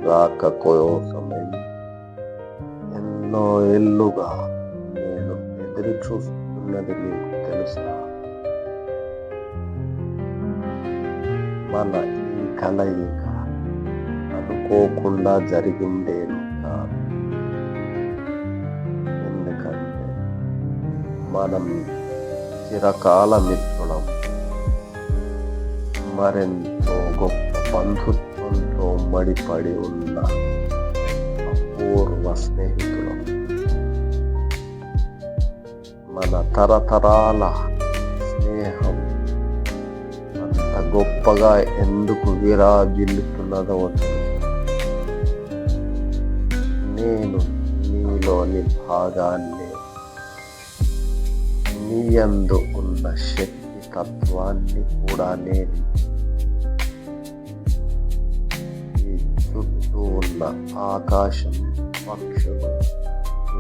రాక కోసమై ఎన్నో ఏళ్ళుగా నేను ఎదురు చూస్తున్నది నీకు తెలుసా? మన ఈ కలయిక అనుకోకుండా జరిగిందేను కాదు. ఎందుకంటే మనం చిరకాల మిత్రులం, మరెంతో గొప్ప బంధుత్వంతో మడిపడి ఉన్న అపూర్వ స్నేహితులం. మన తరతరాల స్నేహం అంత గొప్పగా ఎందుకు విరాజిల్లుతున్నదో తెలుసు. నేను నీలోని భాగాన్ని, నీ యందు ఉన్న శక్తి తత్వాన్ని కూడా నేను ఈ చుట్టూ ఉన్న ఆకాశం, పక్షులు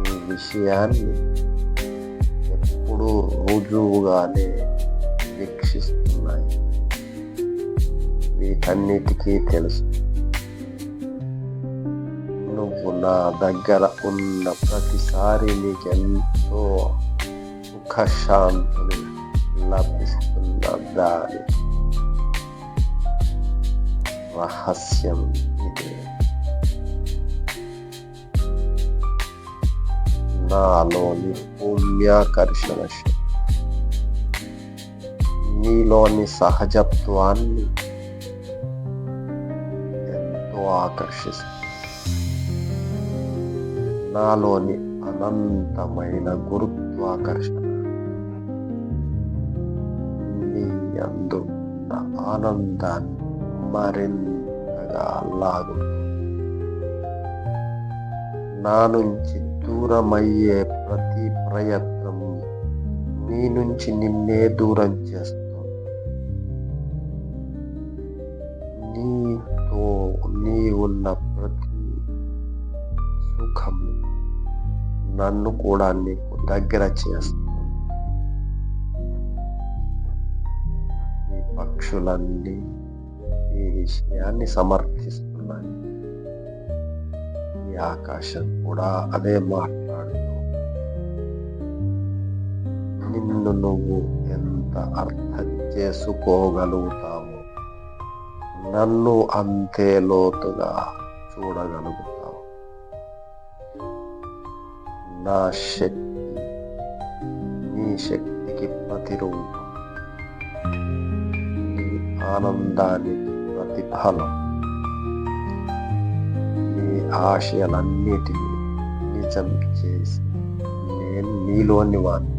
ఈ విషయాన్ని ఎప్పుడూ రుజువుగానే వీక్షిస్తున్నాయి. వీటన్నిటికీ తెలుసు, నువ్వు నా దగ్గర ఉన్న ప్రతిసారి నీకెంతో సుఖశాంతులు లభిస్తున్న దాని రహస్యం ఇదే. నాలోని భూమ్యాకర్షణ శక్తి నీలోని సహజత్వాన్ని ఎంతో ఆకర్షిస్తుంది. నాలోని అనంతమైన గురుత్వాకర్షణ నీ యందు ఉన్న ఆనందాన్ని మరింతగా లాగుతుంది. నా నుంచి దూరమయ్యే ప్రతి ప్రయత్నం నీ నుంచి నిన్నే దూరం చేస్తుంది. నీతో నీ ఉన్న ప్రతి సుఖం నన్ను కూడా నీకు దగ్గర చేస్తుంది. ఈ పక్షులన్నీ ఈ విషయాన్ని సమర్థిస్తున్నాయి. ఈ ఆకాశం కూడా అదే మాట్లాడుతూ నిన్ను నువ్వు ఎంత అర్థం చేసుకోగలుగుతావో నన్ను అంతే లోతుగా చూడగలుగుతావు. నా శక్తి నీ శక్తికి ప్రతిరూపం, నీ ఆనందానికి ప్రతిఫలం, నీ ఆశయాలన్నిటినీ నిజం చేసి నేను నీలోని వాడిని.